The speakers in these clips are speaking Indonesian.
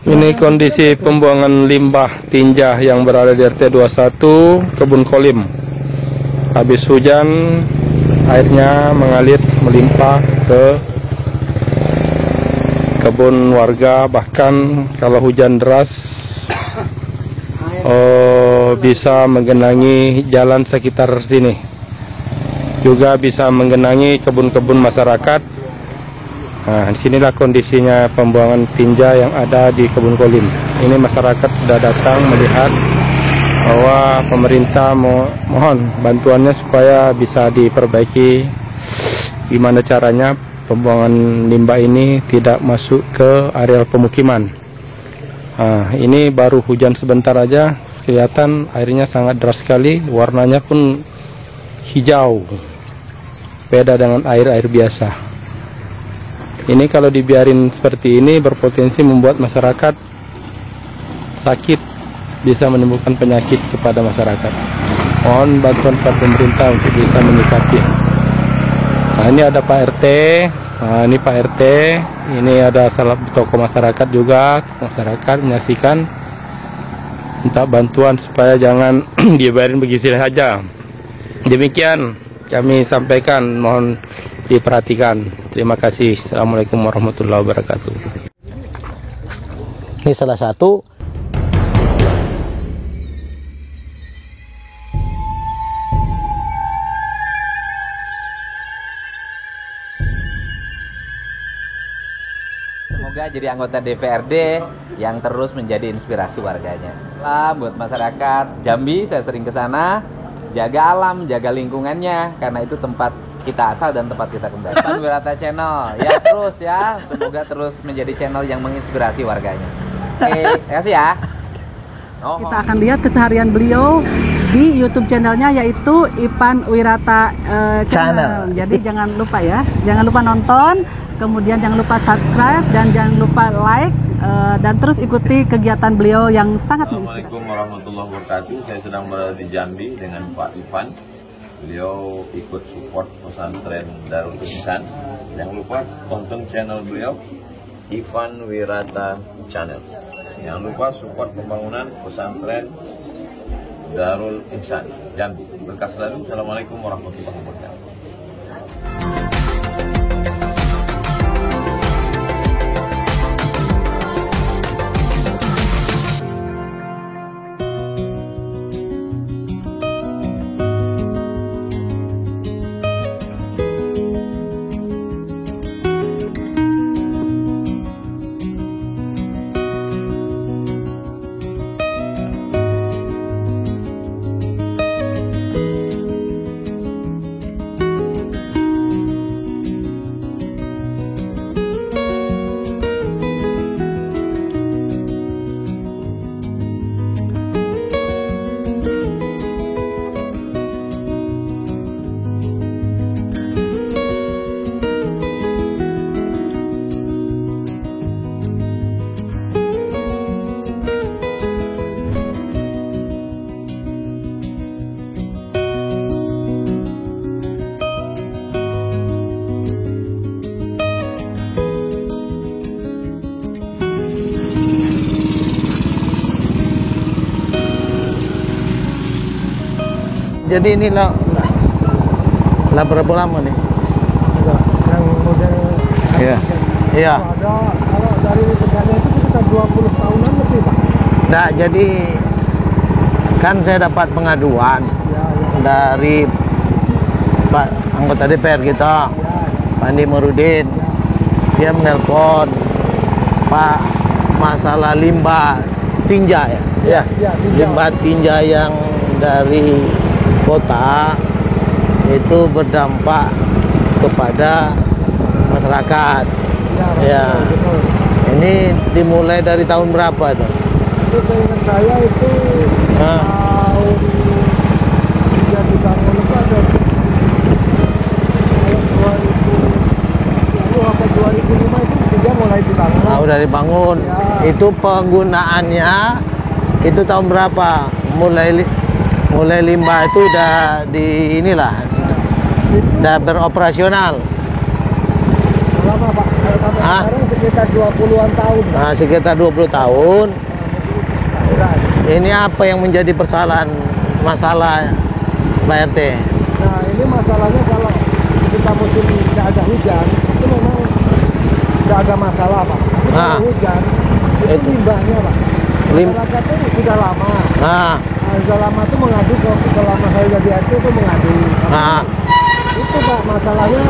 Ini kondisi pembuangan limbah tinja yang berada di RT 21 Kebun Kolim. Habis hujan, airnya mengalir melimpah ke kebun warga. Bahkan kalau hujan deras bisa menggenangi jalan sekitar sini. Juga bisa menggenangi kebun-kebun masyarakat. Nah, disinilah kondisinya pembuangan tinja yang ada di Kebun Kolim. Ini masyarakat sudah datang melihat bahwa pemerintah mohon bantuannya supaya bisa diperbaiki gimana caranya pembuangan limbah ini tidak masuk ke areal pemukiman. Nah, ini baru hujan sebentar aja kelihatan airnya sangat deras sekali, warnanya pun hijau, beda dengan air biasa. Ini kalau dibiarin seperti ini berpotensi membuat masyarakat sakit, bisa menimbulkan penyakit kepada masyarakat. Mohon bantuan kepada pemerintah untuk bisa menyikapi. Nah, ini ada Pak RT. Nah, ini Pak RT. Ini ada salah tokoh masyarakat juga. Masyarakat menyaksikan, minta bantuan supaya jangan dibiarin begitu saja. Demikian kami sampaikan, mohon diperhatikan. Terima kasih. Assalamualaikum warahmatullahi wabarakatuh. Ini salah satu. Semoga jadi anggota DPRD yang terus menjadi inspirasi warganya. Buat masyarakat Jambi, saya sering ke sana, jaga alam, jaga lingkungannya, karena itu tempat kita asal dan tempat kita kembali. Ivan Wirata Channel, ya terus ya, semoga terus menjadi channel yang menginspirasi warganya. Oke, terima kasih ya. Kita akan lihat keseharian beliau di YouTube channelnya, yaitu Ivan Wirata Channel. Jadi jangan lupa ya, jangan lupa nonton, kemudian jangan lupa subscribe dan jangan lupa like, dan terus ikuti kegiatan beliau yang sangat menginspirasi. Assalamualaikum warahmatullahi wabarakatuh. Saya sedang berada di Jambi dengan Pak Ivan. Beliau ikut support pesantren Darul Ihsan. Jangan lupa tonton channel beliau, Ivan Wirata Channel. Jangan lupa support pembangunan pesantren Darul Ihsan Jambi. Berkah selalu. Assalamualaikum warahmatullahi wabarakatuh. Jadi ini lah berapa lama nih? Yang model Iya. Iya. Kalau dari kerjanya itu sekitar 20 tahunan lebih, Pak. Nah, jadi kan saya dapat pengaduan dari Pak anggota DPR kita, Pak Andi Murudin. Dia menelpon, Pak, masalah limbah tinja ya? Iya, Limbah tinja yang dari kota itu berdampak kepada masyarakat. Ya. Betul. Ini dimulai dari tahun berapa itu? Itu seingat saya itu tahun 3 dibangun itu ada kalau 2010 atau 2005 itu dia mulai dibangun. Nah, udah dibangun. Ya. Itu penggunaannya itu tahun berapa? Mulai limbah itu udah di inilah, udah beroperasional. Berapa, Pak? Ah, Sekarang sekitar 20-an tahun. nah, sekitar 20 tahun. Ini apa yang menjadi masalah Pak RT? Nah, ini masalahnya kalau kita musim tidak ada hujan, itu memang tidak ada masalah, Pak. Tapi Ah. kalau hujan, itu limbahnya, Pak. Masyarakat itu sudah lama. Nah, Sudah lama itu mengadu, selama saya jadi RT itu mengadu. nah, Itu Pak, masalahnya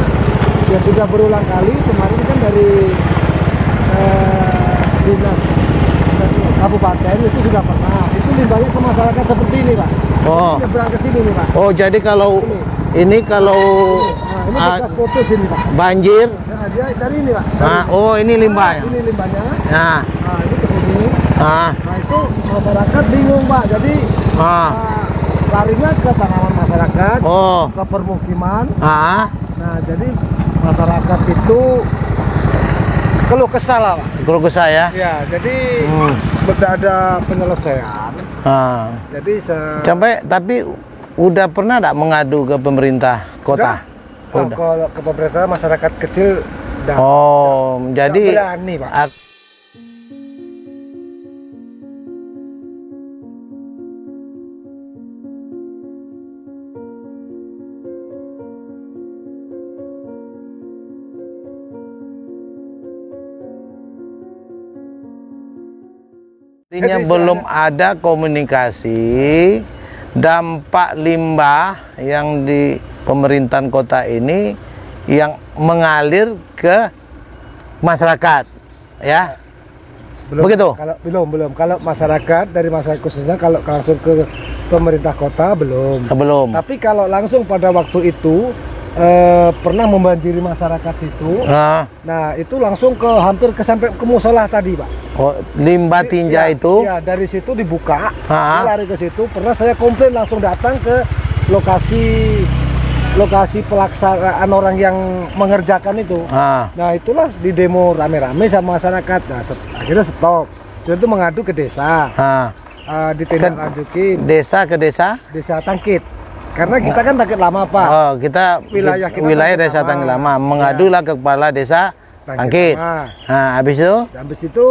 ya sudah berulang kali. Kemarin kan dari dinas kabupaten itu sudah pernah. Itu limbahnya ke masyarakat seperti ini, Pak. oh, Nyebrang ke sini nih, Pak. oh, jadi kalau ini kalau Nah, ini bekas putus ini, Pak. banjir, Nah, dia dari ini, Pak. nah, oh ini limbah ya. Ini limbahnya. Nah, Nah, ini ke sini. nah, Nah, itu masyarakat bingung, Pak. Jadi nah, larinya ke tanaman masyarakat, oh, ke permukiman. ah, Nah, jadi masyarakat itu keluh kesah lah, Pak. kalau ke saya, Ya, jadi hmm, tidak ada penyelesaian. ah. Jadi Sampai tapi udah pernah nggak mengadu ke pemerintah kota? Udah. kalau ke pemerintah masyarakat kecil tidak Oh, jadi berani, Pak. artinya belum ada komunikasi dampak limbah yang di pemerintahan kota ini yang mengalir ke masyarakat, ya. Begitu? Kalau belum. Kalau masyarakat dari masyarakat khususnya kalau langsung ke pemerintah kota belum. Belum. Tapi kalau langsung pada waktu itu pernah membanjiri masyarakat situ. Nah, Nah, itu langsung hampir sampai ke musola tadi, Pak. oh, limbah tinja itu, Ya, dari situ dibuka, Ah. dia lari ke situ. Pernah saya komplain langsung datang ke lokasi pelaksanaan orang yang mengerjakan itu. ah, Nah, itulah di demo rame-rame sama masyarakat. Nah, akhirnya stop. Sudah itu mengadu ke desa, ah. ditindaklanjutin Desa ke desa. desa Tangkit. Karena kita kan Tangkit lama, Pak. Oh, kita Wilayah kita wilayah Tangkit desa Lama. Tangkit Lama, mengadulah ke kepala desa Tangkit. Lama. Nah, habis itu, Habis itu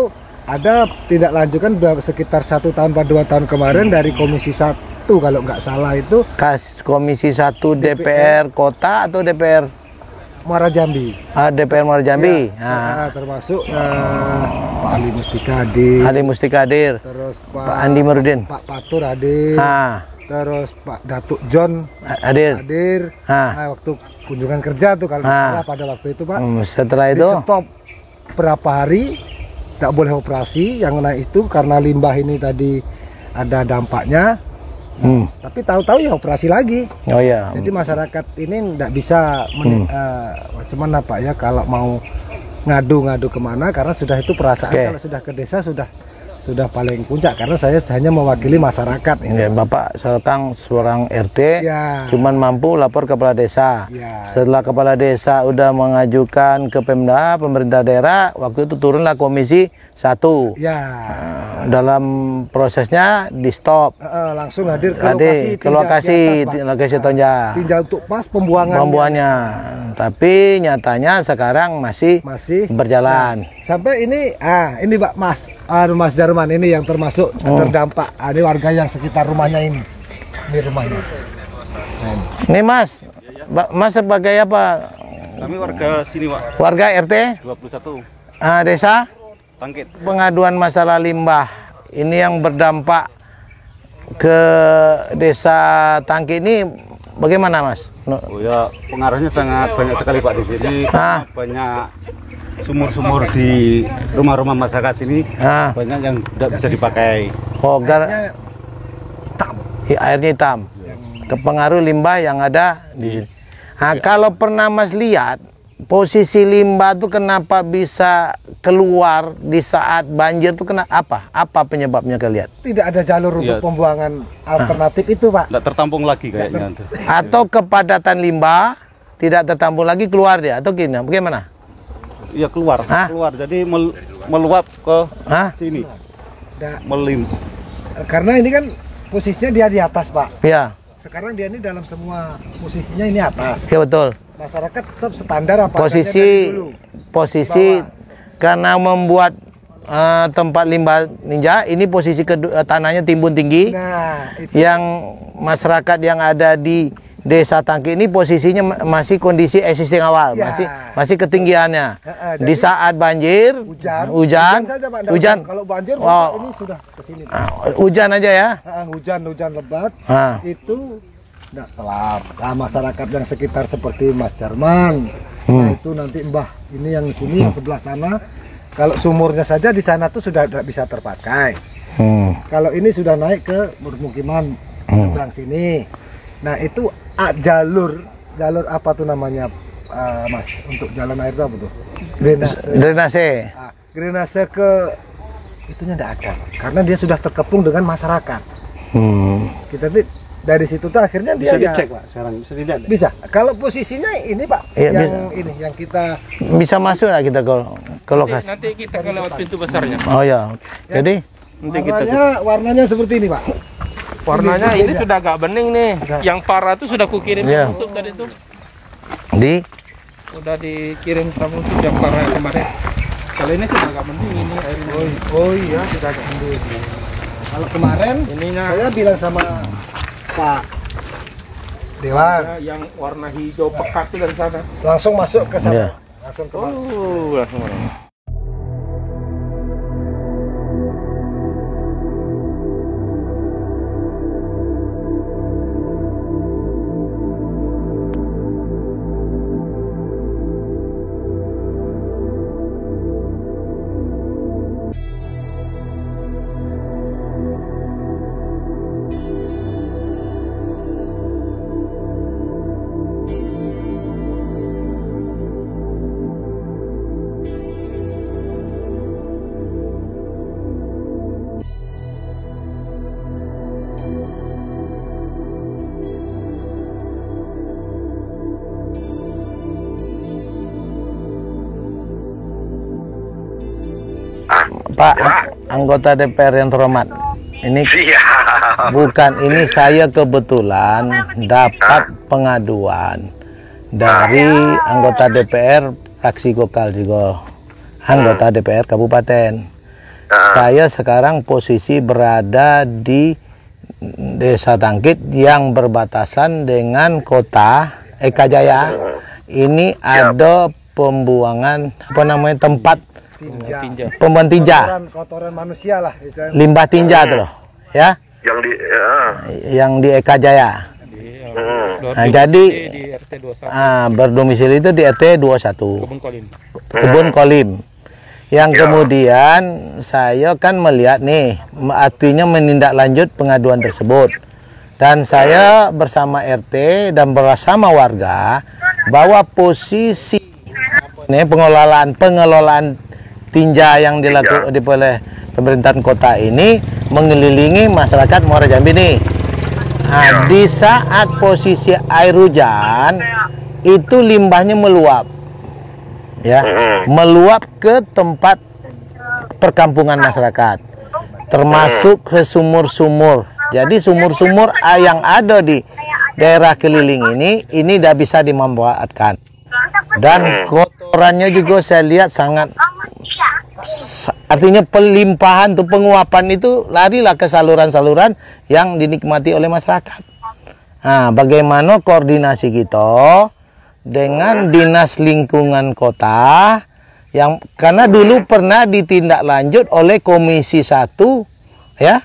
ada tidak lanjutkan sekitar 1 tahun atau 2 tahun kemarin dari Komisi 1 kalau nggak salah itu Komisi 1 DPR Kota atau DPR Muara Jambi. DPR Muara Jambi. Ya, Nah, termasuk Pak Ali Mustika hadir, Ali Mustika hadir, terus Pak Andi Marudin, Pak Patur hadir, nah, terus Pak Datuk John hadir. hadir. Ah. Nah, waktu kunjungan kerja tuh kalau nggak Ah. salah pada waktu itu, Pak. Setelah Di itu, stop berapa hari tak boleh operasi yang naik itu karena limbah ini tadi ada dampaknya. Tapi tahu-tahu ya operasi lagi. oh ya, Jadi masyarakat ini tidak bisa macam mana Pak ya kalau mau ngadu kemana karena sudah itu perasaan Oke. kalau sudah ke desa sudah paling puncak karena saya hanya mewakili masyarakat. ya, Bapak seorang RT, Ya. cuman mampu lapor kepala desa. Ya. Setelah kepala desa udah mengajukan ke Pemda, pemerintah daerah, waktu itu turunlah Komisi 1. Ya, Dalam prosesnya di stop. langsung hadir ke lokasi, lokasi lokasi tonja. tinjau untuk pas pembuangan. Pembuangannya. Tapi nyatanya sekarang masih berjalan. Sampai ini Pak Mas Jarman ini yang termasuk terdampak. Ini warga yang sekitar rumahnya ini. Ini rumahnya. Ini Mas, Mas sebagai apa? Kami warga sini, Pak. Warga RT 21 desa. Tangkit. Pengaduan masalah limbah ini yang berdampak ke desa Tangkit ini bagaimana, Mas? Oh ya, pengaruhnya sangat banyak sekali, Pak, di sini. Banyak sumur-sumur di rumah-rumah masyarakat sini. Banyak yang tidak bisa dipakai. Oh, airnya hitam. Kepengaruh limbah yang ada di sini. Nah, kalau pernah Mas lihat posisi limbah itu kenapa bisa keluar di saat banjir itu kenapa? Apa penyebabnya kalian? Tidak ada jalur untuk pembuangan alternatif itu, Pak. Tidak tertampung lagi kayaknya. Atau kepadatan limbah tidak tertampung lagi keluar dia atau gimana? Bagaimana? Iya, keluar. Jadi meluap ke sini. Melim. Karena ini kan posisinya dia di atas, Pak. Ya. Sekarang dia ini dalam semua posisinya ini atas. Ya betul. Masyarakat tetap standar apa posisi karena membuat tempat limbah ninja, ini posisi tanahnya timbun tinggi. Nah, itu. Yang masyarakat yang ada di Desa Tangkit ini posisinya masih kondisi existing awal, Ya. masih ketinggiannya. Jadi Di saat banjir, hujan, saja, Pak. Nggak usah. Kalau banjir ini sudah ke sini. hujan aja ya. Hujan lebat Ah. itu tidak telam. Nah, masyarakat yang sekitar seperti Mas Jarman, nah itu nanti Mbah ini yang sini yang sebelah sana. Kalau sumurnya saja di sana tuh sudah tidak bisa terpakai. Kalau ini sudah naik ke permukiman seberang sini. Nah itu jalur apa tuh namanya, Mas, untuk jalan air itu apa tuh? Drainase. Drainase ke itunya tidak ada, karena dia sudah terkepung dengan masyarakat. Kita tuh dari situ tuh akhirnya dia Bisa dicek Pak, sekarang bisa dilihat. bisa. Kalau posisinya ini Pak, Iya, yang kita Bisa masuk nggak kita ke lokasi? Nanti kita ke lewat pintu besarnya. Oh ya, jadi Nanti kita warnanya seperti ini Pak. warnanya ini sudah agak bening nih. Yang parah tuh sudah kukirim Iya. untuk tadi tuh. Sudah Dikirim sama untuk yang parah kemarin. Kalau ini sudah agak bening ini airnya. Oh iya, sudah agak mendung. Kalau kemarin Ininya saya bilang sama Pak Dewan, yang warna hijau pekat itu dari sana. langsung masuk ke sana. Iya. Langsung ke Langsung mana? Pak anggota DPR yang terhormat, ini bukan ini saya kebetulan dapat pengaduan dari anggota DPR fraksi Gokal juga, anggota DPR Kabupaten. Saya sekarang posisi berada di Desa Tangkit yang berbatasan dengan kota Eka Jaya. Ini ada pembuangan apa namanya, tempat pembuangan tinja, kotoran manusia lah istilahnya. limbah tinja tuh loh, ya, yang di Eka Jaya. Nah, jadi di RT 21 berdomisili itu di RT 21 Kebun Kolim. Yang kemudian saya kan melihat nih, artinya menindaklanjut pengaduan tersebut, dan saya bersama RT dan bersama warga bahwa posisi ini pengelolaan tinja yang dilakukan oleh pemerintahan kota ini mengelilingi masyarakat Muara Jambi nih. Nah, di saat posisi air hujan itu limbahnya meluap, ya, meluap ke tempat perkampungan masyarakat, termasuk ke sumur-sumur. Jadi sumur-sumur yang ada di daerah keliling ini tidak bisa dimanfaatkan, dan kotorannya juga saya lihat sangat, artinya pelimpahan tuh, penguapan itu larilah ke saluran-saluran yang dinikmati oleh masyarakat. Nah, bagaimana koordinasi kita dengan Dinas Lingkungan Kota, yang karena dulu pernah ditindaklanjut oleh Komisi 1 ya,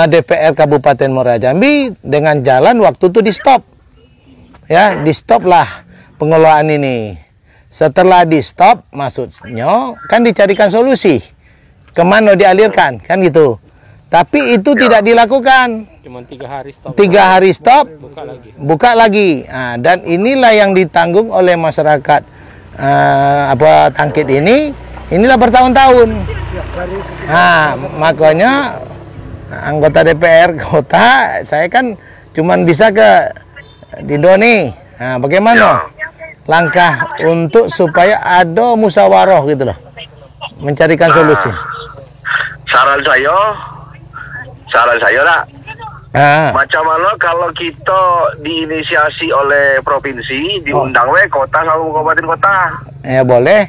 DPR Kabupaten Muara Jambi, dengan jalan waktu itu di stop, ya, di stop lah pengelolaan ini. Setelah di stop, maksudnya kan dicarikan solusi kemana dialirkan, kan gitu. Tapi itu tidak dilakukan. cuma 3 hari stop. 3 hari stop, Buka lagi. Nah, dan inilah yang ditanggung oleh masyarakat Tangkit ini. Inilah bertahun-tahun. Nah, makanya anggota DPR kota, saya kan cuman bisa ke Dindo nih. Nah, bagaimana langkah untuk supaya ada musyawarah gitu loh, mencarikan solusi. Saran saya lah, macam mana kalau kita diinisiasi oleh provinsi, diundang kota sama kabupaten kota. Ya boleh.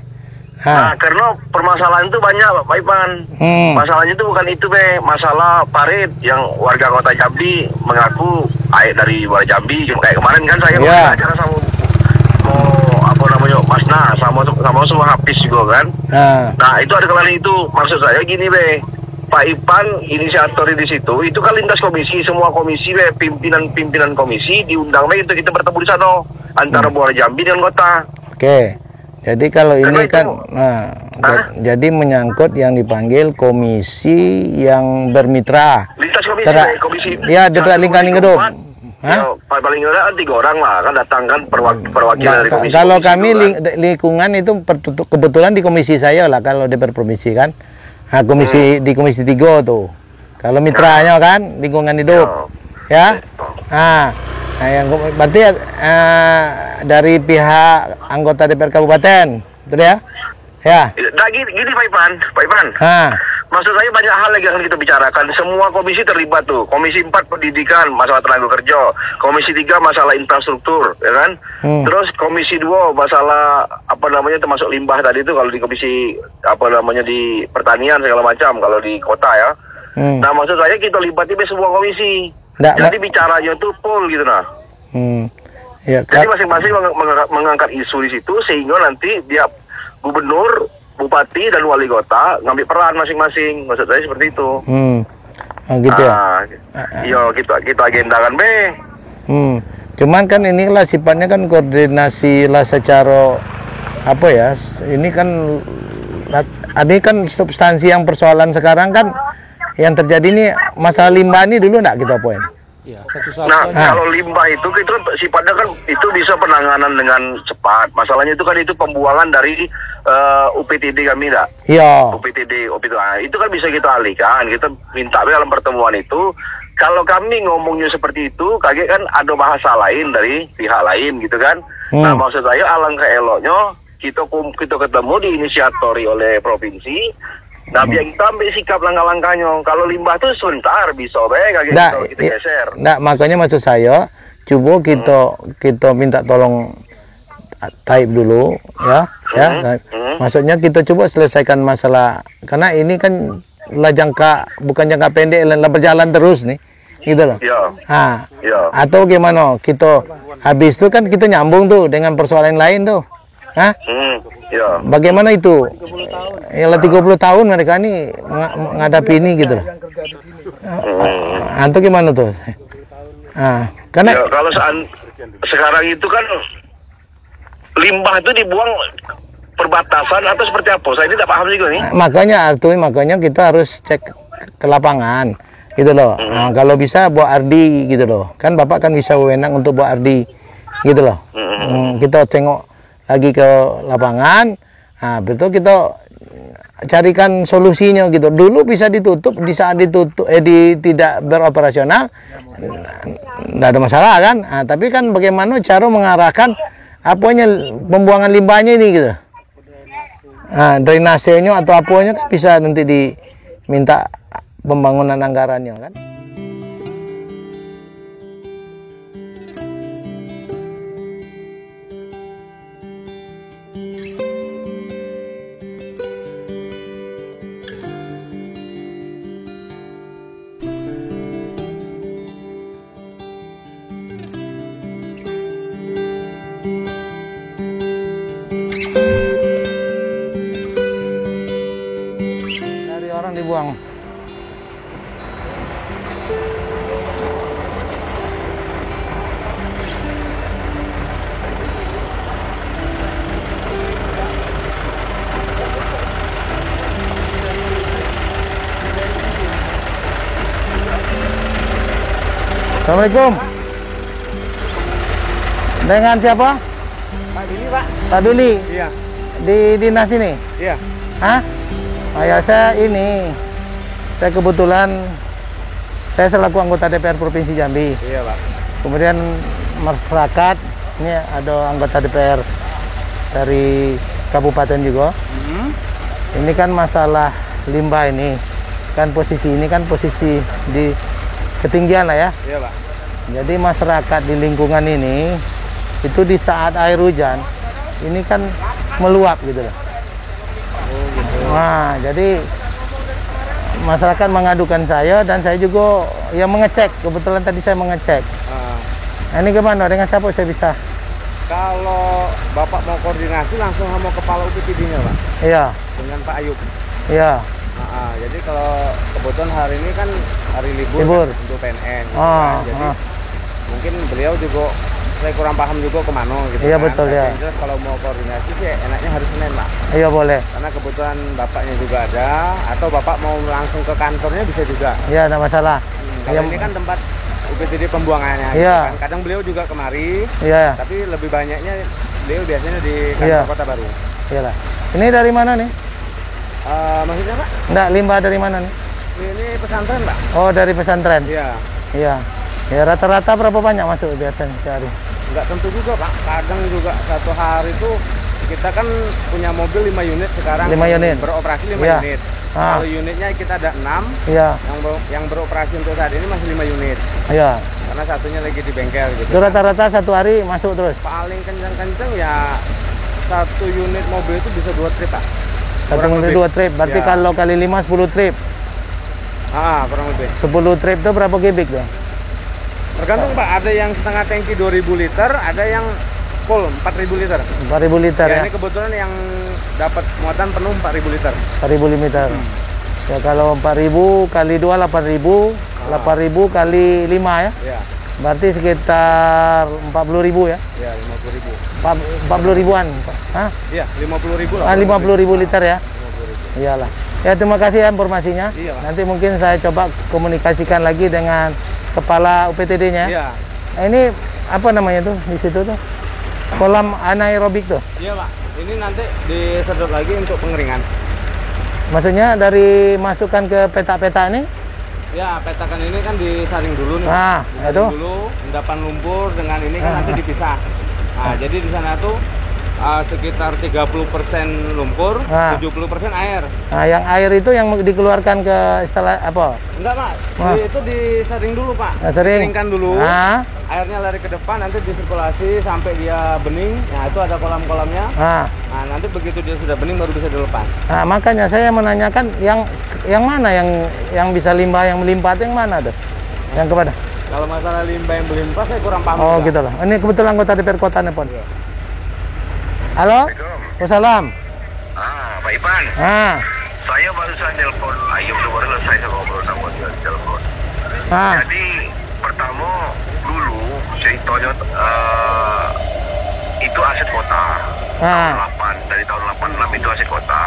Nah, karena permasalahan itu banyak Pak Ipan. Masalahnya itu bukan itu masalah parit yang warga kota Jambi mengaku air dari luar Jambi. Kayak kemarin kan saya acara sama apa namanya Masna sama semua Hafiz juga kan. Nah itu ada kalian itu maksud saya gini Pak Ipan inisiator di situ itu kan lintas komisi, semua komisi pimpinan komisi diundang itu kita bertemu di sana antara Muara Jambi dengan kota. Oke. Jadi kalau ini kan, jadi menyangkut yang dipanggil komisi yang bermitra. Lintas komisi. Ya, DPR Lingkaran Hidup. Ya, paling ada 3 orang lah kan datang kan perwakilan dari komisi. Kalau kami lingkungan itu kebetulan di komisi saya lah kalau DPR provinsi kan. Nah, di komisi 3 tuh. Kalau mitranya kan lingkungan hidup. Ya. Nah, yang berarti dari pihak anggota DPR Kabupaten, betul ya? Ya. Nah, gini Pak Ipan. Maksud saya banyak hal lagi yang kita bicarakan. Semua komisi terlibat tuh. Komisi 4 pendidikan, masalah tenaga kerja. Komisi 3 masalah infrastruktur, ya kan? Terus komisi 2 masalah apa namanya termasuk limbah tadi itu kalau di komisi apa namanya di pertanian segala macam kalau di kota ya. Nah, maksud saya kita libatin semua komisi. Jadi bicaranya tuh full gitu nah. Ya, jadi masing-masing mengangkat isu di situ sehingga nanti dia gubernur, bupati dan wali kota ngambil peran masing-masing. Maksud saya seperti itu. Gitu ya. Iya, kita agendakan Cuman kan inilah sifatnya kan koordinasi lah secara apa ya? Ini kan substansi yang persoalan sekarang kan yang terjadi ini masalah limbah ini dulu enggak kita poin. Ya, kalau limbah itu sifatnya kan itu bisa penanganan dengan cepat. Masalahnya itu kan itu pembuangan dari UPTD kami enggak? Iya. UPTD itu kan bisa kita alihkan. Kita minta dalam pertemuan itu kalau kami ngomongnya seperti itu, kaget kan ada bahasa lain dari pihak lain gitu kan. Nah, maksud saya alangkah eloknya kita ketemu diinisiatori oleh provinsi. Nah, biar kita ambil sikap langkah-langkahnya. Kalau limbah tuh sebentar bisa kita geser. Nah, makanya maksud saya coba kita minta tolong type dulu ya. Maksudnya kita coba selesaikan masalah karena ini kan bukan jangka pendek, lah berjalan terus nih. Gitu loh. Atau gimana? Kita habis itu kan kita nyambung tuh dengan persoalan lain tuh. Bagaimana itu? Ya 30 tahun mereka ini menghadapi ini gitu loh. Antu gimana tuh? Karena kalau sekarang itu kan limbah itu dibuang perbatasan atau seperti apa? Saya tidak paham juga nih. Makanya kita harus cek ke lapangan gitu loh. Nah, kalau bisa bawa ardi gitu loh. Kan Bapak kan bisa wewenang untuk bawa ardi gitu loh. Kita tengok lagi ke lapangan. Nah, betul kita carikan solusinya gitu. Dulu bisa ditutup, di saat ditutup tidak beroperasional enggak ada masalah kan. Nah, tapi kan bagaimana cara mengarahkan pembuangan limbahnya ini gitu. Nah, drainasenya atau apanya kan bisa nanti diminta pembangunan anggarannya kan. Dari orang dibuang. Assalamualaikum. Dengan siapa? Pak Billy, Pak. Pak Billy. Iya. Di dinas ini? Iya. Hah? Saya kebetulan saya selaku anggota DPR Provinsi Jambi. Iya, Pak. Kemudian masyarakat, ini ada anggota DPR dari kabupaten juga. Ini kan masalah limbah ini. Kan posisi di ketinggian lah ya. Iya, Pak. Jadi masyarakat di lingkungan ini itu di saat air hujan ini kan meluap gitu loh. Nah, jadi masyarakat mengadukan saya dan saya juga ya mengecek. Kebetulan tadi saya mengecek. Nah, ini gimana? Dengan siapa saya bisa? Kalau Bapak mau koordinasi langsung sama kepala UPTD-nya, Pak. Iya. Dengan Pak Ayub. Iya. Jadi kalau kebetulan hari ini kan hari libur. Kan, untuk PNN. Gitu kan. Jadi mungkin beliau juga saya kurang paham juga kemana gitu. Iya, kan. betul ya. Jelas kalau mau koordinasi sih enaknya hari Senin, Pak. Iya, boleh. Karena kebetulan bapaknya juga ada, atau bapak mau langsung ke kantornya bisa juga. Iya, tidak masalah. Kalau ini kan tempat UPTD pembuangannya. Iya. Gitu kan. Kadang beliau juga kemari. Iya. Tapi lebih banyaknya beliau biasanya di kantor Kota Baru. Iyalah. Ini dari mana nih? Maksudnya, Pak? Enggak, limbah dari mana nih? Ini pesantren, Pak. Oh, dari pesantren. Iya. Iya. Ya, rata-rata berapa banyak masuk biasanya sehari? Nggak tentu juga, Pak. Kadang juga satu hari itu kita kan punya mobil 5 unit sekarang. 5 unit. Beroperasi 5 Iya. unit. Kalau unitnya kita ada 6. Iya. Yang beroperasi untuk saat ini masih 5 unit. Iya. Karena satunya lagi di bengkel gitu. Itu rata-rata satu hari masuk terus? Paling kencang-kencang ya satu unit mobil itu bisa 2 trip, Pak. Satu mobil 2 trip. Berarti Ya. kalau kali 5 10 trip. Kurang lebih. 10 trip itu berapa kubik tuh? Tergantung, Pak. Ada yang setengah tangki 2000 liter, ada yang full 4000 liter. 4000 liter ya. Ini kebetulan yang dapat muatan penuh 4000 liter. 4000 liter. Ya kalau 4000 kali 2 8000, 8000 kali 5 ya. Iya. Berarti sekitar 40.000 ya. Iya, 50.000. 40 ribuan. Hah? Iya, 50.000 lah. 50.000 liter ya. Iyalah. Ya, terima kasih ya informasinya. Iya, Pak. Nanti mungkin saya coba komunikasikan lagi dengan kepala UPTD-nya. Iya. Ini apa namanya tuh di situ tuh? Kolam anaerobik tuh. Iya, Pak. Ini nanti disedot lagi untuk pengeringan. Maksudnya dari masukkan ke peta-peta ini? Ya, petakan ini kan disaring dulu nih. Nah, Disaring itu. dulu, endapan lumpur dengan ini kan nanti dipisah. Nah, jadi di sana tuh sekitar 30% lumpur, 70% air. Nah, yang air itu yang dikeluarkan ke istilah apa? Enggak, Pak. Itu disaring dulu, Pak. Nah, sering. Keringkan dulu. Nah. Airnya lari ke depan, nanti disirkulasi sampai dia bening. Nah, itu ada kolam-kolamnya. Nah. Nah, nanti begitu dia sudah bening baru bisa dilepas. Nah, makanya saya menanyakan yang mana yang bisa limbah yang melimpah itu yang mana tuh? Yang kepada? Kalau masalah limbah yang berlimpah saya kurang paham. Oh, gitu loh. Ini kebetulan anggota DPR Kota Nepal. Halo? Wassalam. Pak Ipan. Saya barusan telepon Ayub, baru selesai saya ngobrol sama dia di telepon. Jadi pertama dulu ceritanya itu aset kota. Tahun 8, dari tahun 86 itu aset kota.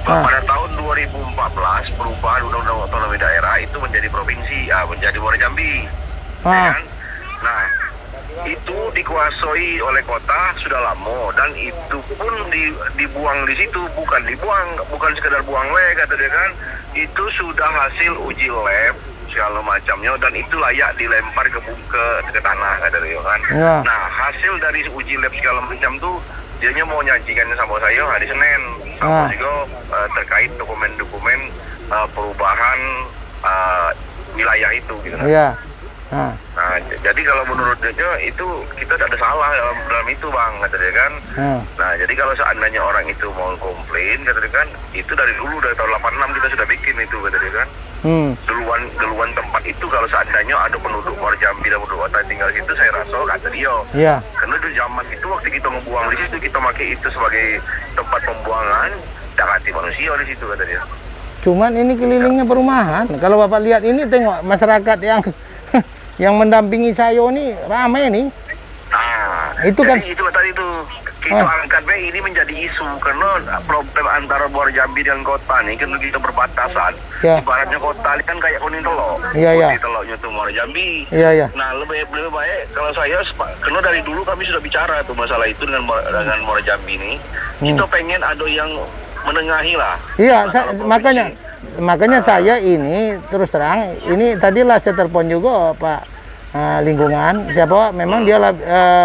Pada tahun 2014 perubahan Undang-Undang Otonomi Daerah itu menjadi provinsi, menjadi Muara Jambi. Ya kan? Nah, itu dikuasai oleh kota sudah lama dan itu pun dibuang di situ, bukan sekedar buang kata dia kan, itu sudah hasil uji lab segala macamnya dan itu layak dilempar ke tanah kata dia kan. Nah, hasil dari uji lab segala macam tuh dianya mau nyajikannya sama saya hari Senin, sama juga terkait dokumen-dokumen perubahan wilayah itu gitu kan. Iya. Nah, jadi kalau menurut dia itu kita tidak ada salah dalam itu Bang, kata dia kan. Nah, jadi kalau seandainya orang itu mau komplain, kata dia kan, itu dari dulu, dari tahun 86 kita sudah bikin itu, kata dia kan. Duluan tempat itu kalau seandainya ada penduduk Muara Jambi dan penduduk kota tinggal di situ, saya rasa kata dia. Iya. Karena di zaman itu waktu kita ngebuang di situ, kita pakai itu sebagai tempat pembuangan, tak hati manusia di situ, kata dia. Cuman ini kelilingnya perumahan. Kalau Bapak lihat ini, tengok masyarakat yang mendampingi saya ini ramai nih. Itu kan itu tadi itu kita angkat ini menjadi isu karena problem antara Muara Jambi dan kota nih kan kita berbatasan. Ibaratnya kota ini kan kayak kuning telok. Kuning teloknya tuh Muara Jambi. Nah, lebih baik kalau saya karena dari dulu kami sudah bicara tuh masalah itu dengan Muara Jambi nih. Kita pengen ada yang menengahi lah. Iya, makanya saya ini terus terang ini tadilah saya telepon juga Pak lingkungan siapa memang dia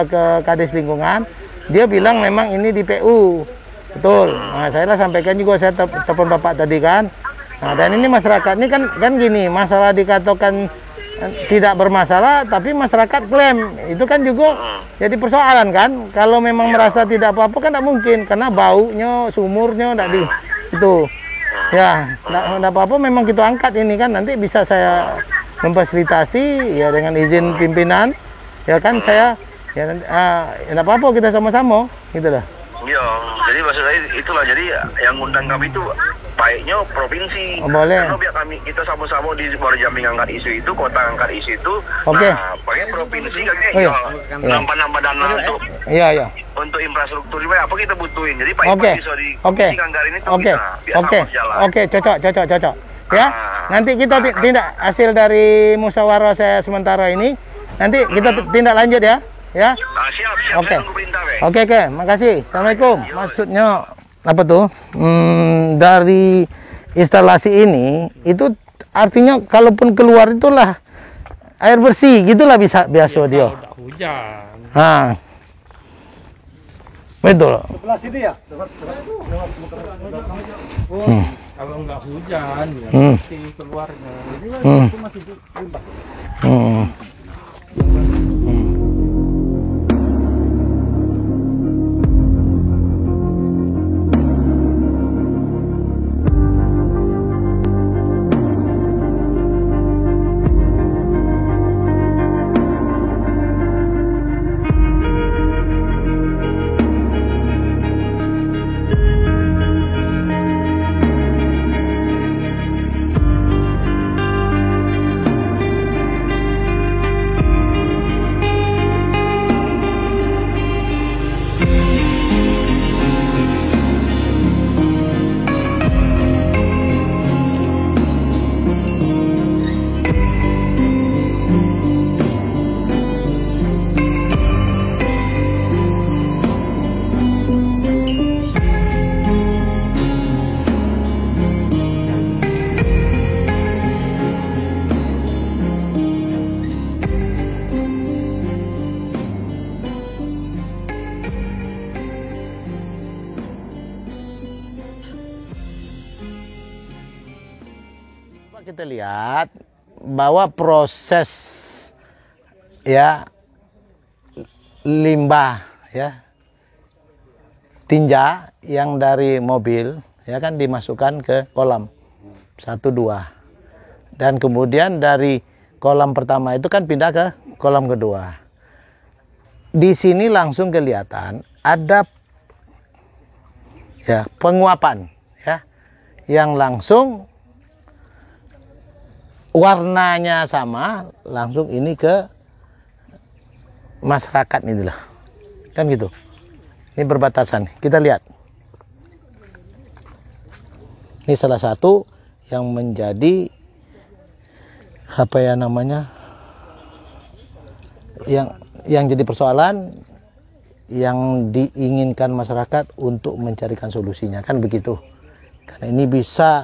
ke Kades lingkungan, dia bilang memang ini di PU betul. Nah, saya lah sampaikan juga, saya telepon Bapak tadi kan. Nah, dan ini masyarakat ini kan gini, masalah dikatakan tidak bermasalah tapi masyarakat klaim itu kan juga jadi persoalan kan. Kalau memang merasa tidak apa-apa kan tidak mungkin karena baunya sumurnya Itu ya, enggak apa-apa, memang kita angkat ini kan, nanti bisa saya memfasilitasi ya dengan izin pimpinan, ya kan saya ya enggak apa-apa, kita sama-sama gitu lah. Iya, jadi maksud saya itulah, jadi yang ngundang kami itu baiknya provinsi. Boleh. Karena biar kita sama-sama di Muara Jambi ngangkat isu itu, kota ngangkat isu itu. Oke. Nah, pakai provinsi kayaknya nambah dana untuk untuk infrastruktur apa kita butuhin. Jadi Pak Ipan bisa di anggaran itu Oke, cocok. Ya, nanti kita tindak hasil dari musyawarah saya sementara ini. Nanti kita tindak lanjut ya. Ya. Siap. Oke, makasih. Assalamualaikum. Maksudnya apa tuh? Dari instalasi ini itu artinya kalaupun keluar itulah air bersih, gitulah biasa dia. Hujan. Betul. Sebelah sini ya. Kalau nggak hujan, ya pasti keluarnya. Kita lihat bahwa proses ya limbah ya tinja yang dari mobil ya kan dimasukkan ke kolam 1, 2 dan kemudian dari kolam pertama itu kan pindah ke kolam kedua. Di sini langsung kelihatan ada ya penguapan ya yang langsung warnanya sama, langsung ini ke masyarakat inilah kan gitu. Ini berbatasan, kita lihat ini salah satu yang menjadi apa ya namanya yang jadi persoalan yang diinginkan masyarakat untuk mencarikan solusinya kan begitu, karena ini bisa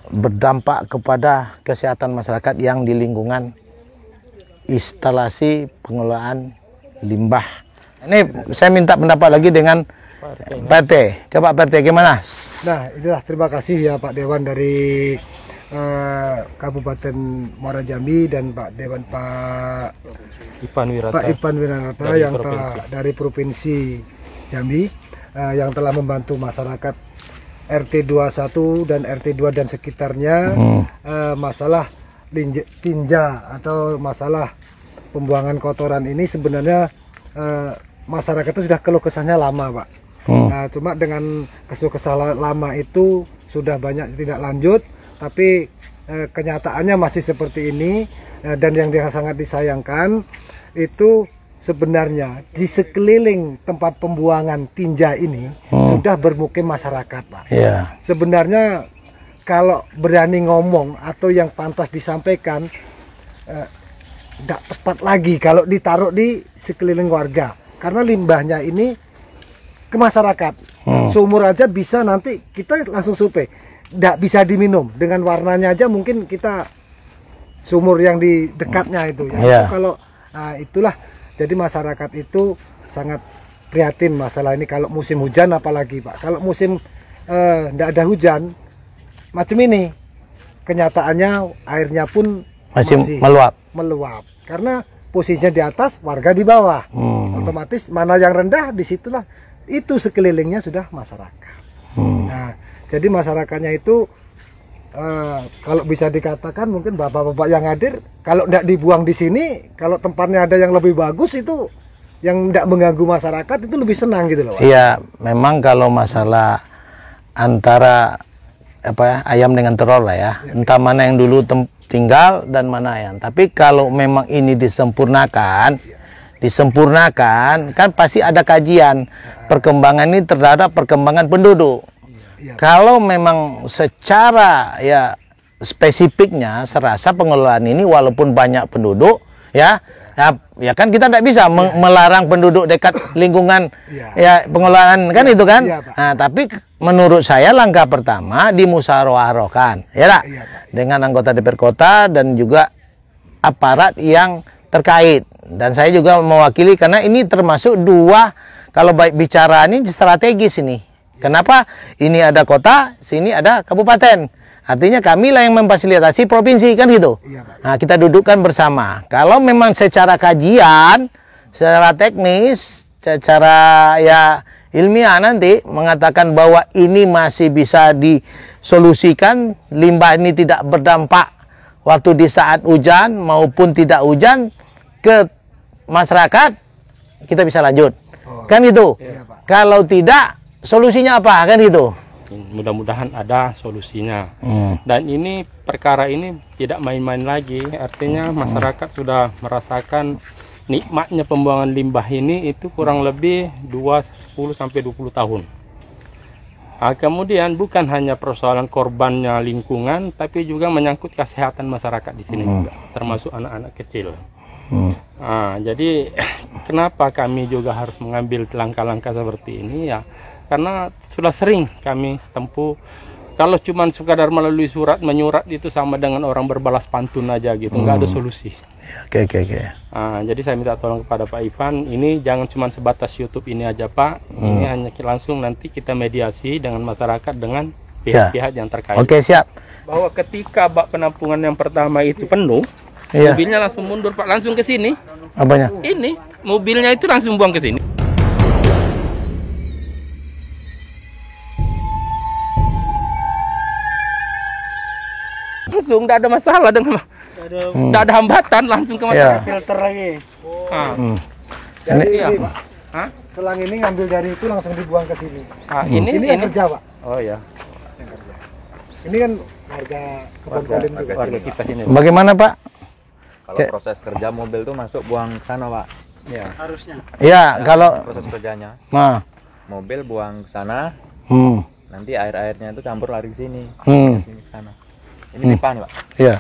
berdampak kepada kesehatan masyarakat yang di lingkungan instalasi pengelolaan limbah. Ini saya minta pendapat lagi dengan Pak RT. Coba Pak RT gimana? Nah, itulah terima kasih ya Pak Dewan dari Kabupaten Muara Jambi dan Pak Dewan Pak Ipan Wirata yang dari Provinsi Jambi yang telah membantu masyarakat RT 21 dan RT 2 dan sekitarnya masalah tinja atau masalah pembuangan kotoran ini. Sebenarnya masyarakat itu sudah keluh kesahnya lama Pak. Nah, cuma dengan keluh kesah lama itu sudah banyak tidak lanjut, tapi kenyataannya masih seperti ini. Dan yang sangat disayangkan itu sebenarnya di sekeliling tempat pembuangan tinja ini sudah bermukim masyarakat Pak. Sebenarnya kalau berani ngomong atau yang pantas disampaikan tidak tepat lagi kalau ditaruh di sekeliling warga, karena limbahnya ini ke masyarakat. Sumur aja bisa nanti kita langsung survei, tidak bisa diminum, dengan warnanya aja mungkin kita sumur yang di dekatnya itu ya. Kalau itulah. Jadi masyarakat itu sangat prihatin masalah ini kalau musim hujan apalagi Pak. Kalau musim tidak ada hujan macam ini, kenyataannya airnya pun masih meluap. Karena posisinya di atas, warga di bawah. Otomatis mana yang rendah disitulah itu sekelilingnya sudah masyarakat. Nah, jadi masyarakatnya itu kalau bisa dikatakan mungkin bapak-bapak yang hadir, kalau tidak dibuang di sini, kalau tempatnya ada yang lebih bagus itu, yang tidak mengganggu masyarakat itu lebih senang gitu loh, Pak. Iya, memang kalau masalah antara ayam dengan telur lah ya, entah mana yang dulu tinggal dan mana yang. Tapi kalau memang ini disempurnakan kan pasti ada kajian perkembangan ini terhadap perkembangan penduduk. Kalau memang secara ya spesifiknya serasa pengelolaan ini walaupun banyak penduduk ya kan kita tidak bisa melarang penduduk dekat lingkungan ya pengelolaan kan itu kan. Nah, tapi menurut saya langkah pertama dimusyawarahkan ya dengan anggota DPR kota dan juga aparat yang terkait. Dan saya juga mewakili karena ini termasuk dua, kalau baik bicara ini strategis ini. Kenapa? Ini ada kota, sini ada kabupaten. Artinya kami lah yang memfasilitasi provinsi kan gitu. Nah, kita dudukkan bersama. Kalau memang secara kajian, secara teknis, secara ya ilmiah nanti mengatakan bahwa ini masih bisa disolusikan, limbah ini tidak berdampak waktu di saat hujan maupun tidak hujan ke masyarakat, kita bisa lanjut. Kan itu. Kalau tidak, solusinya apa? Kan itu. Mudah-mudahan ada solusinya. Dan ini perkara ini tidak main-main lagi. Artinya masyarakat sudah merasakan nikmatnya pembuangan limbah ini itu kurang lebih 10 sampai 20 tahun. Kemudian bukan hanya persoalan korbannya lingkungan, tapi juga menyangkut kesehatan masyarakat di sini juga, termasuk anak-anak kecil. Jadi kenapa kami juga harus mengambil langkah-langkah seperti ini ya? Karena sudah sering kami tempuh. Kalau cuma sekadar melalui surat menyurat itu sama dengan orang berbalas pantun aja gitu, nggak ada solusi. Oke. Jadi saya minta tolong kepada Pak Ivan, ini jangan cuma sebatas YouTube ini aja Pak, ini hanya langsung nanti kita mediasi dengan masyarakat dengan pihak-pihak yang terkait. Oke, siap. Bahwa ketika bak penampungan yang pertama itu penuh, mobilnya langsung mundur Pak, langsung ke sini. Apanya? Ini mobilnya itu langsung buang ke sini. Langsung, tidak ada masalah dengan tidak ada hambatan, langsung ke masyarakat. Filter lagi. Jadi ini Pak, selang ini ngambil dari itu langsung dibuang ke sini. Ini yang kerja Pak. Oh ya. Ini kan warga kebun kalian juga. Warga kita sini. Bagaimana Pak? Kalau proses kerja mobil tuh masuk buang ke sana, Pak. Ya. Harusnya. Ya, kalau proses kerjanya. Mobil buang ke sana. Nanti air-airnya itu campur lari ke sini. Sini ke sana. Ini pipa nih, Pak. Iya.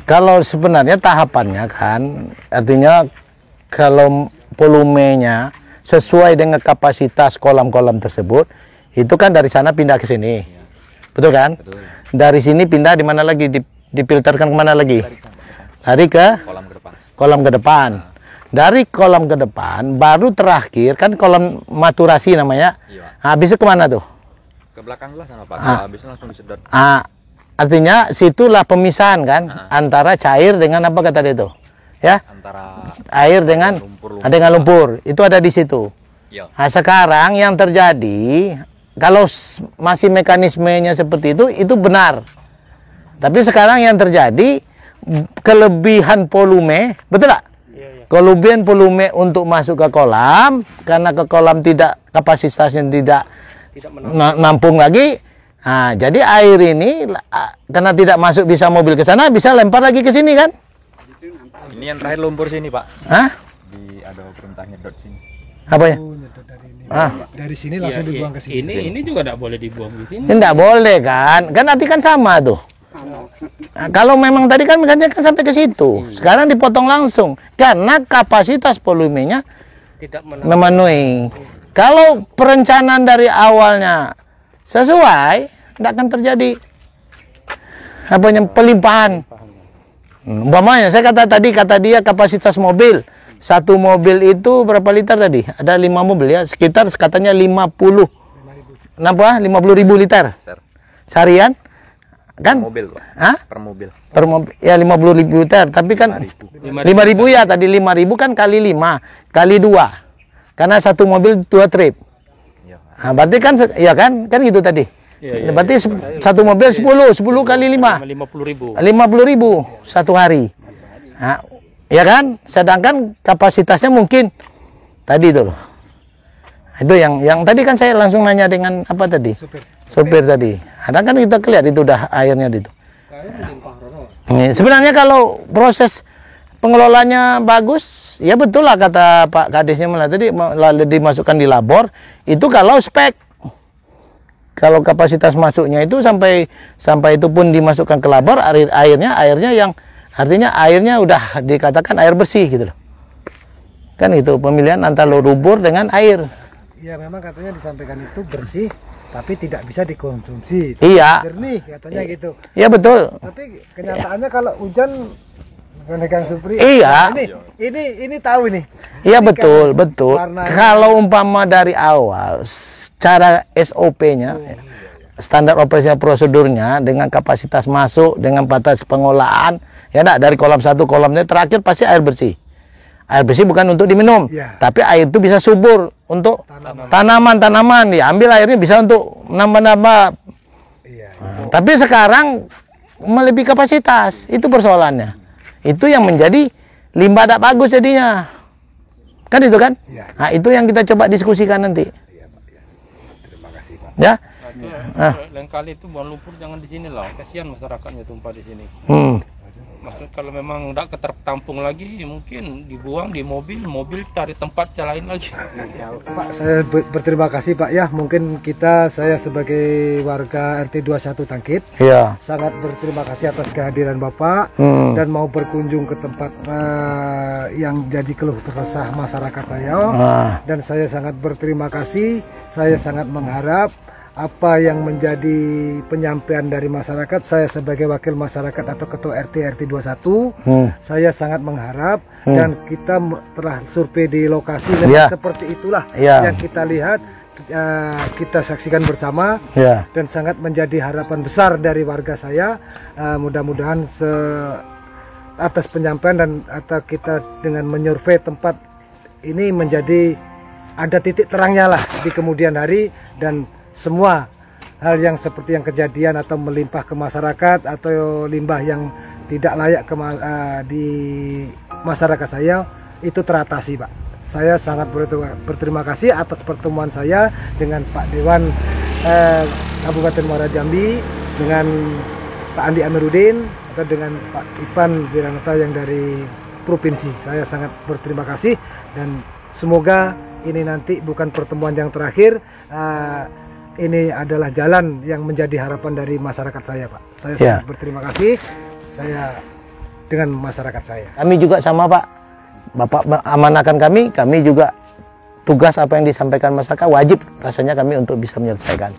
Kalau sebenarnya tahapannya kan artinya kalau volumenya sesuai dengan kapasitas kolam-kolam tersebut itu kan dari sana pindah ke sini. Betul kan? Betul. Dari sini pindah di mana lagi? Difilterkan kemana lagi? Lari ke kolam ke depan. Kolam ke depan. Dari kolam ke depan baru terakhir kan kolam maturasi namanya. Iya. Habis itu kemana tuh? Ke belakang lah sana Pak. Habisnya langsung disedot. Artinya situlah pemisahan kan antara cair dengan apa kata dia itu? Ya? Antara air dengan lumpur. Itu ada di situ. Iya. Nah, sekarang yang terjadi kalau masih mekanismenya seperti itu benar. Tapi sekarang yang terjadi kelebihan volume, betul tak? Kelebihan volume untuk masuk ke kolam karena ke kolam tidak kapasitasnya tidak nampung lagi. Nah, jadi air ini karena tidak masuk bisa mobil ke sana, bisa lempar lagi ke sini kan? Ini yang terakhir lumpur sini, Pak. Ada perintah nyedot sini. Apa ya? Dari sini langsung dibuang ke sini. Ini juga tidak boleh dibuang di sini. Tidak boleh kan? Kan nanti kan sama tuh. Nah, kalau memang tadi kan sampai ke situ, sekarang dipotong langsung karena kapasitas volumenya tidak memenuhi. Kalau perencanaan dari awalnya sesuai, tidak akan terjadi pelimpahan. Umpamanya saya kata dia kapasitas mobil satu mobil itu berapa liter tadi? Ada 5 mobil ya, sekitar katanya 50.000 liter seharian kan? Per mobil, Pak. Per mobil. Per mobil ya 50.000 liter, tapi kan 5.000 ya tadi 5.000 kan kali 5 kali 2 karena satu mobil 2 trip. Nah, berarti kan ya kan gitu tadi. Iya, berarti satu mobil 10 kali 5. 50.000. 50.000 satu hari. Nah, ya kan? Sedangkan kapasitasnya mungkin tadi itu loh. Itu yang tadi kan saya langsung nanya dengan apa tadi? Supir tadi. Ada kan kita lihat itu udah airnya itu. Sebenarnya kalau proses pengelolanya bagus, ya betul lah kata Pak Kadisnya malah tadi dimasukkan di labor, itu kalau spek. Kalau kapasitas masuknya itu sampai itu pun dimasukkan ke labor, airnya yang artinya airnya udah dikatakan air bersih gitu loh. Kan itu pemilihan antara lumpur dengan air. Ya memang katanya disampaikan itu bersih, tapi tidak bisa dikonsumsi. Iya. Jernih katanya gitu. Iya betul. Tapi kenyataannya kalau hujan, Kang Supri. Iya. Ini tahu ini. Iya Ini betul. warnanya- Kalau umpama dari awal, cara SOP-nya, standar operasi prosedurnya dengan kapasitas masuk, dengan batas pengolahan, ya enggak, dari kolam 1 kolamnya terakhir pasti air bersih. Air bersih bukan untuk diminum, Ya. tapi air itu bisa subur untuk tanaman-tanaman. Diambil airnya bisa untuk nambah-nambah. Iya. Tapi sekarang melebihi kapasitas, itu persoalannya. Itu yang menjadi limbah tidak bagus jadinya. Kan itu kan? Iya. Nah, itu yang kita coba diskusikan nanti. Terima kasih Pak. Ya. Lain kali itu buang lumpur jangan di sini lah. Kasihan masyarakatnya tumpah di sini. Maksud kalau memang tidak ketertampung lagi, mungkin dibuang di mobil cari tempat lain lagi. Pak, saya berterima kasih Pak ya. Mungkin saya sebagai warga RT 21 Tangkit Iya. sangat berterima kasih atas kehadiran Bapak dan mau berkunjung ke tempat yang jadi keluh kesah masyarakat saya. Dan saya sangat berterima kasih. Saya sangat mengharap apa yang menjadi penyampaian dari masyarakat, saya sebagai wakil masyarakat atau ketua RT 21, saya sangat mengharap dan kita telah survei di lokasi dan seperti itulah yang kita lihat, kita saksikan bersama dan sangat menjadi harapan besar dari warga saya. Mudah-mudahan atas penyampaian dan atau kita dengan menyurvei tempat ini menjadi ada titik terangnya lah di kemudian hari, dan semua hal yang seperti yang kejadian atau melimpah ke masyarakat atau limbah yang tidak layak di masyarakat saya itu teratasi Pak. Saya sangat berterima kasih atas pertemuan saya dengan Pak Dewan Kabupaten Muara Jambi, dengan Pak Andi Amiruddin atau dengan Pak Ipan Wiranata yang dari provinsi. Saya sangat berterima kasih dan semoga ini nanti bukan pertemuan yang terakhir. Ini adalah jalan yang menjadi harapan dari masyarakat saya Pak. Saya sangat berterima kasih saya dengan masyarakat saya. Kami juga sama Pak. Bapak amanahkan kami juga tugas apa yang disampaikan masyarakat wajib rasanya kami untuk bisa menyelesaikan.